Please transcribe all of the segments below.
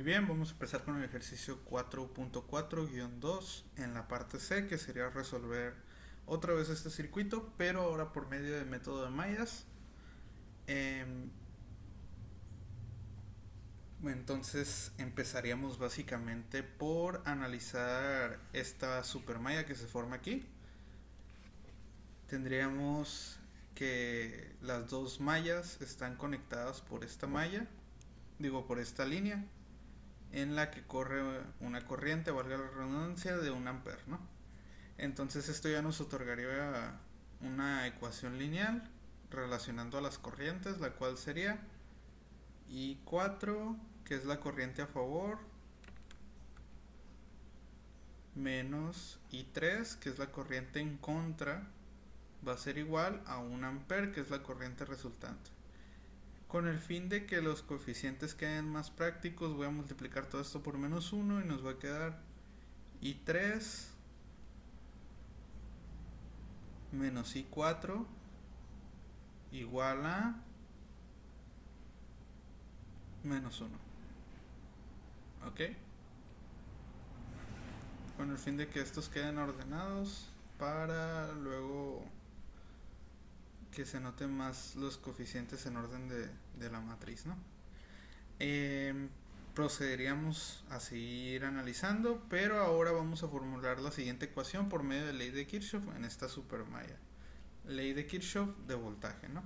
bien, vamos a empezar con el ejercicio 4.4-2 en la parte C, que sería resolver otra vez este circuito, pero ahora por medio del método de mallas. Em, entonces empezaríamos básicamente por analizar esta supermalla que se forma aquí. Tendríamos que las dos mallas están conectadas por esta malla, por esta línea, en la que corre una corriente, valga la redundancia, de 1 amper, ¿no? Entonces esto ya nos otorgaría una ecuación lineal relacionando a las corrientes, la cual sería I4, que es la corriente a favor, menos I3, que es la corriente en contra, va a ser igual a 1 amper, que es la corriente resultante. Con el fin de que los coeficientes queden más prácticos, voy a multiplicar todo esto por -1 y nos va a quedar I3 menos I4 igual a -1. ¿Ok? Con el fin de que estos queden ordenados para luego que se noten más los coeficientes en orden de la matriz, ¿no? Eh, Procederíamos a seguir analizando, pero ahora vamos a formular la siguiente ecuación por medio de ley de Kirchhoff en esta supermalla. Ley de Kirchhoff de voltaje, ¿no?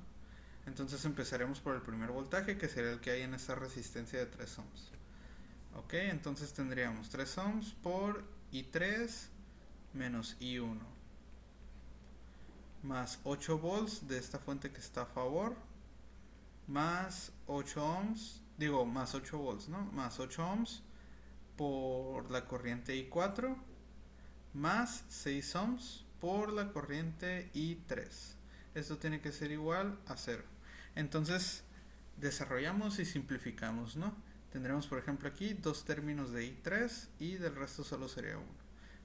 Entonces empezaremos por el primer voltaje, que sería el que hay en esta resistencia de 3 ohms. Ok, entonces tendríamos 3 ohms por I3 menos I1 más 8 volts de esta fuente que está a favor, más 8 ohms, más 8 volts, ¿no? Más 8 ohms por la corriente I4, más 6 ohms por la corriente I3. Esto tiene que ser igual a 0. Entonces desarrollamos y simplificamos, ¿no? Tendremos, por ejemplo, aquí dos términos de I3 y del resto solo sería 1.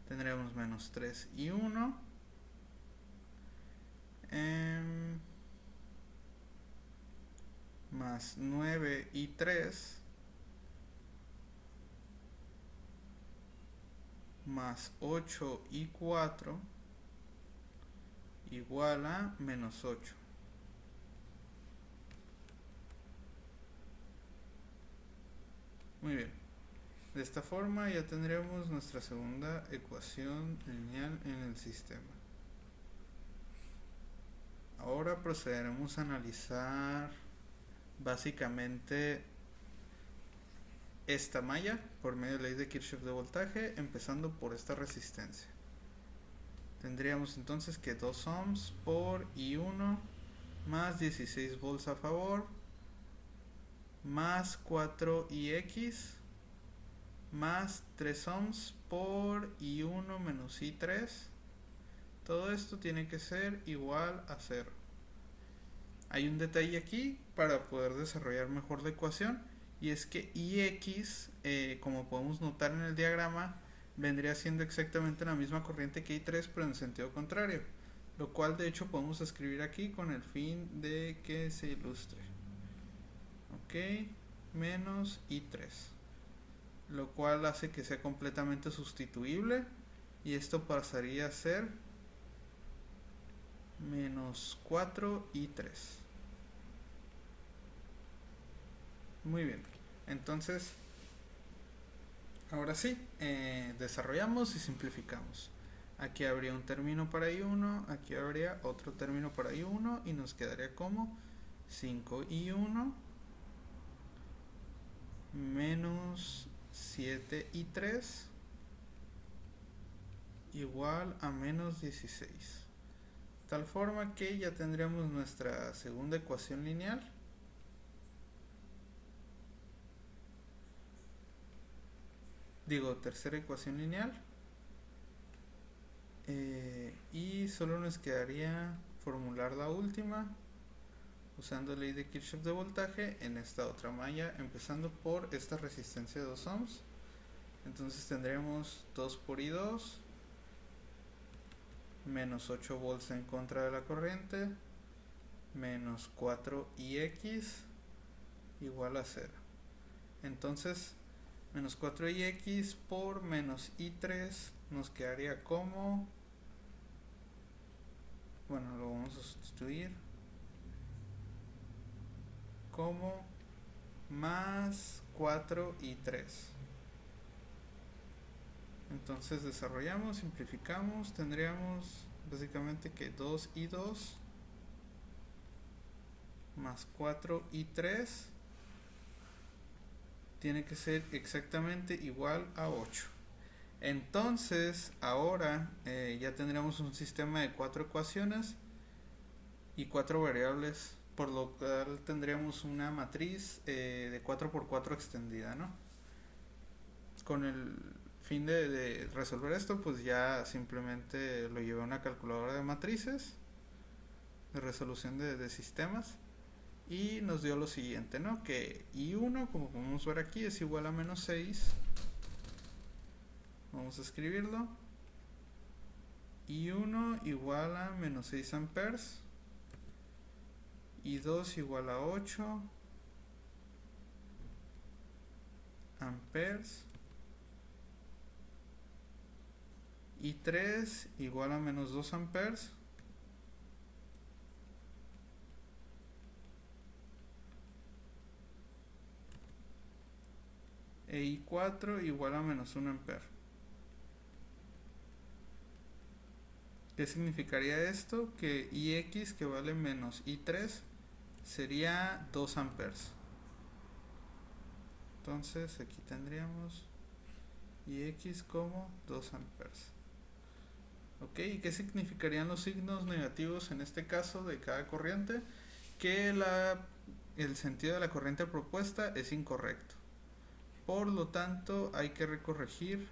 Tendremos menos 3 y 1. Más 9 y 3. Más 8 y 4 igual a menos 8. Muy bien. De esta forma ya tendremos nuestra segunda ecuación lineal en el sistema. Ahora procederemos a analizar básicamente esta malla por medio de la ley de Kirchhoff de voltaje, empezando por esta resistencia. Tendríamos entonces que 2 ohms por I1 más 16 volts a favor más 4IX más 3 ohms por I1 menos I3. Todo esto tiene que ser igual a 0. Hay un detalle aquí para poder desarrollar mejor la ecuación, y es que IX, como podemos notar en el diagrama, vendría siendo exactamente la misma corriente que I3, pero en sentido contrario, lo cual de hecho podemos escribir aquí con el fin de que se ilustre. Ok, menos I3, lo cual hace que sea completamente sustituible, y esto pasaría a ser menos 4I3. Muy bien, entonces ahora sí, desarrollamos y simplificamos. Aquí habría un término para I1, aquí habría otro término para I1 y nos quedaría como 5I1 menos 7I3 igual a menos 16. Tal forma que ya tendríamos nuestra segunda ecuación lineal. Tercera ecuación lineal. Y solo nos quedaría formular la última usando la ley de Kirchhoff de voltaje en esta otra malla, empezando por esta resistencia de 2 ohms. Entonces tendremos 2 por I2 menos 8 volts en contra de la corriente menos 4IX igual a 0. Entonces Menos 4ix por menos i3 nos quedaría como... Bueno, lo vamos a sustituir como más 4i3. Entonces desarrollamos, simplificamos, tendríamos básicamente que 2i2 más 4i3 tiene que ser exactamente igual a 8. Entonces ahora ya tendríamos un sistema de 4 ecuaciones y 4 variables, por lo cual tendríamos una matriz de 4x4 extendida, ¿no? Con el fin de resolver esto, pues ya simplemente lo llevé a una calculadora de matrices, de resolución de sistemas, y nos dio lo siguiente, ¿no? Que i1, como podemos ver aquí, es igual a menos 6. Vamos a escribirlo. i1 igual a menos 6 amperes. i2 igual a 8 amperes. i3 igual a menos 2 amperes. E i4 igual a menos 1 ampere. ¿Qué significaría esto? Que ix, que vale menos i3, sería 2 amperes. Entonces aquí tendríamos ix como 2 amperes. ¿Ok? ¿Y qué significarían los signos negativos en este caso de cada corriente? Que el sentido de la corriente propuesta es incorrecto. Por lo tanto, hay que recorregir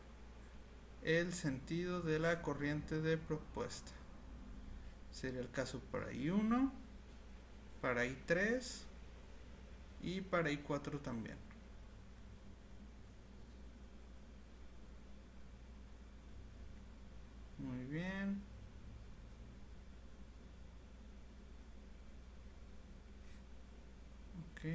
el sentido de la corriente de propuesta. Sería el caso para I1, para I3 y para I4 también. Muy bien. Ok.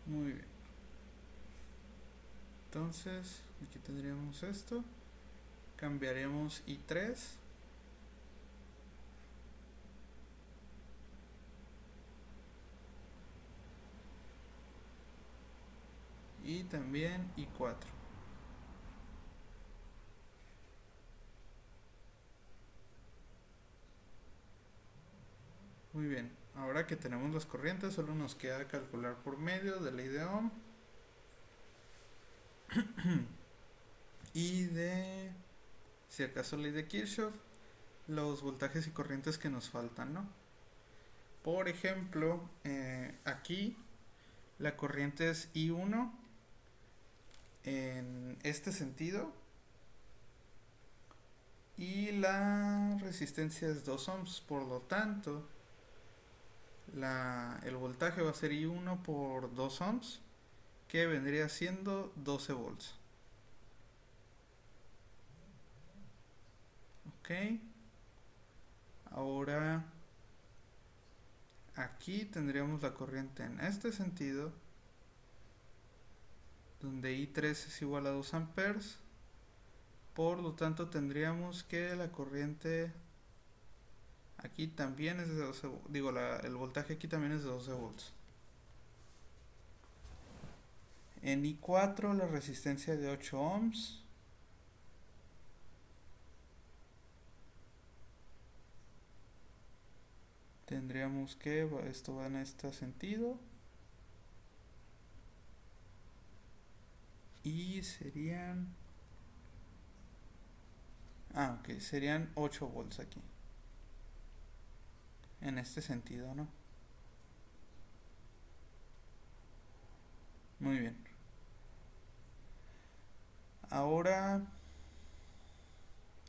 Muy bien. Entonces, aquí tendríamos esto. Cambiaremos I3. Y también I4. Muy bien. Ahora que tenemos las corrientes, solo nos queda calcular por medio de ley de Ohm y de, si acaso, ley de Kirchhoff, los voltajes y corrientes que nos faltan, ¿no? Por ejemplo, aquí la corriente es I1 en este sentido y la resistencia es 2 ohms, por lo tanto el voltaje va a ser I1 por 2 ohms, que vendría siendo 12 volts. Ok, ahora aquí tendríamos la corriente en este sentido, donde I3 es igual a 2 amperes. Por lo tanto tendríamos que la corriente aquí también es de 12, digo, el voltaje aquí también es de 12 volts. En I4 la resistencia de 8 ohms. Tendríamos que, esto va en este sentido. Y serían... ok, serían 8 volts aquí. En este sentido, ¿no? Muy bien. Ahora,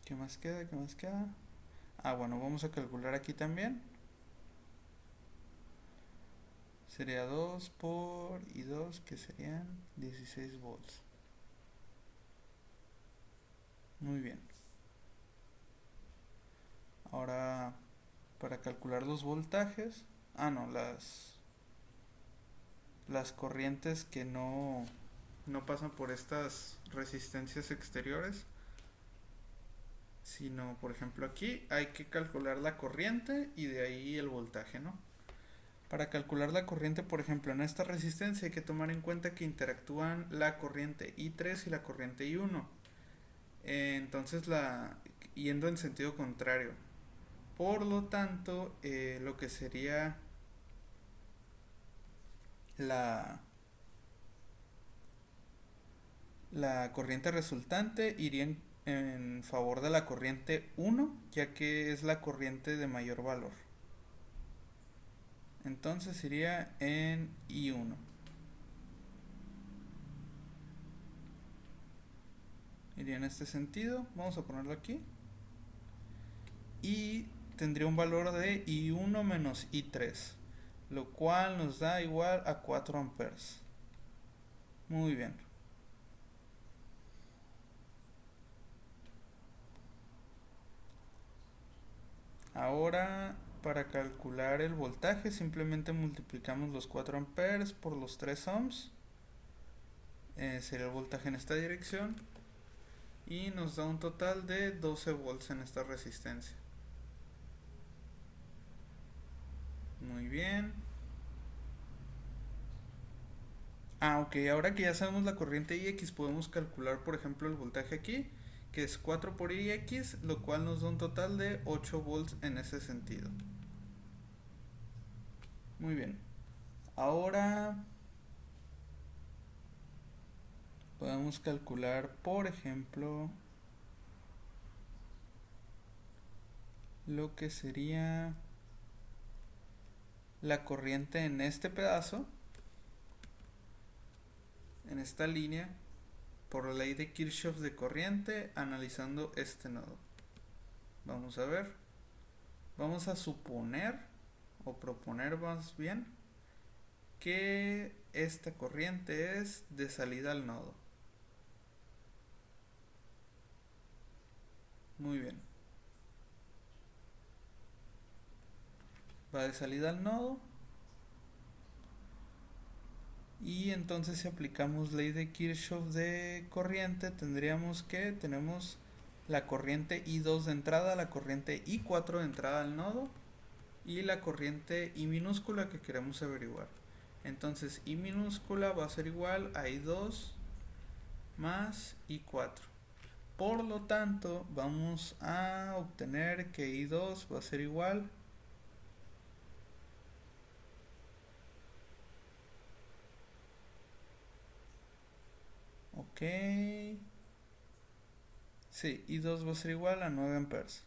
¿qué más queda? ¿Qué más queda? Bueno, vamos a calcular aquí también. Sería 2 por I2, que serían 16 volts. Muy bien. Ahora, para calcular los voltajes, no, las corrientes que no pasan por estas resistencias exteriores, sino por ejemplo aquí hay que calcular la corriente y de ahí el voltaje, ¿no? Para calcular la corriente, por ejemplo, en esta resistencia hay que tomar en cuenta que interactúan la corriente I3 y la corriente I1. Entonces, yendo en sentido contrario. Por lo tanto, lo que sería la, la corriente resultante iría en favor de la corriente 1, ya que es la corriente de mayor valor. Entonces iría en I1. Iría en este sentido. Vamos a ponerlo aquí. Y tendría un valor de I1 menos I3, lo cual nos da igual a 4 amperes. Muy bien. Ahora, para calcular el voltaje, simplemente multiplicamos los 4 amperes por los 3 ohms. Sería el voltaje en esta dirección. Y nos da un total de 12 volts en esta resistencia. Muy bien. Ok, ahora que ya sabemos la corriente IX, podemos calcular, por ejemplo, el voltaje aquí, que es 4 por IX, lo cual nos da un total de 8 volts en ese sentido. Muy bien. Ahora podemos calcular, por ejemplo, lo que sería la corriente en este pedazo, en esta línea, por la ley de Kirchhoff de corriente, analizando este nodo. Vamos a ver. Vamos a suponer, o proponer más bien, que esta corriente es de salida al nodo. Muy bien. Va de salida al nodo. Y entonces si aplicamos ley de Kirchhoff de corriente, tenemos la corriente I2 de entrada, la corriente I4 de entrada al nodo y la corriente I minúscula que queremos averiguar. Entonces I minúscula va a ser igual a I2 más I4. Por lo tanto, vamos a obtener que I2 va a ser igual sí, I2 va a ser igual a 9 amperes.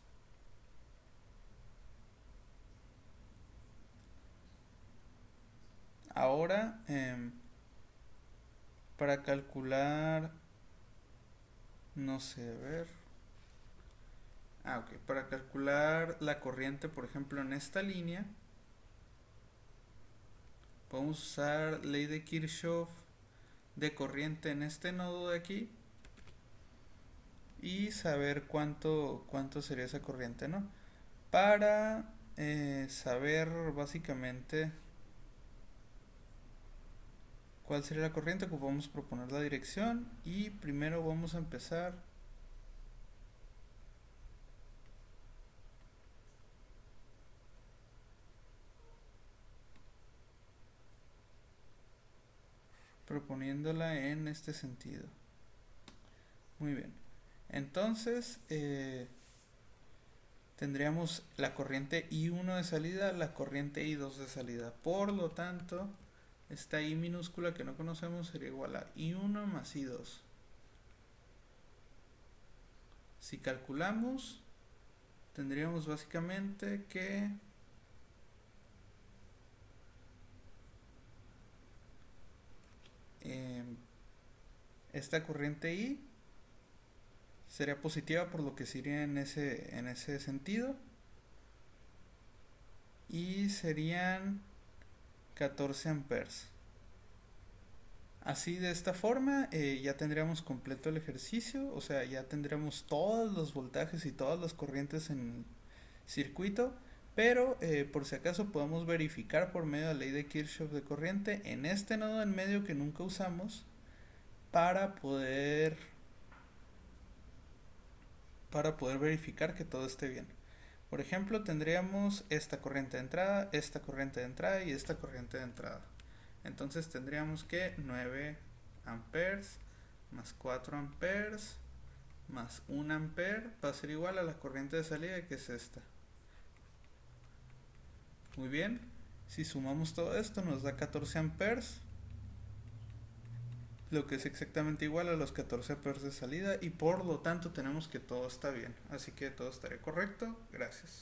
Ahora, para calcular, no sé, a ver. Ok, para calcular la corriente, por ejemplo, en esta línea, podemos usar ley de Kirchhoff de corriente en este nodo de aquí y saber cuánto sería esa corriente, ¿no? Para saber básicamente cuál sería la corriente, ocupamos proponer la dirección y primero vamos a empezar proponiéndola en este sentido. Muy bien. Entonces, tendríamos la corriente I1 de salida, la corriente I2 de salida. Por lo tanto, esta I minúscula que no conocemos sería igual a I1 más I2. Si calculamos, tendríamos básicamente que esta corriente I sería positiva, por lo que sería en ese sentido, y serían 14 amperes. Así, de esta forma ya tendríamos completo el ejercicio, o sea, ya tendríamos todos los voltajes y todas las corrientes en el circuito, Pero por si acaso podemos verificar por medio de la ley de Kirchhoff de corriente en este nodo en medio que nunca usamos para poder verificar que todo esté bien. Por ejemplo, tendríamos esta corriente de entrada, esta corriente de entrada y esta corriente de entrada. Entonces tendríamos que 9 amperes más 4 amperes más 1 ampere va a ser igual a la corriente de salida, que es esta. Muy bien, si sumamos todo esto nos da 14 amperes, lo que es exactamente igual a los 14 amperes de salida, y por lo tanto tenemos que todo está bien, así que todo estaría correcto. Gracias.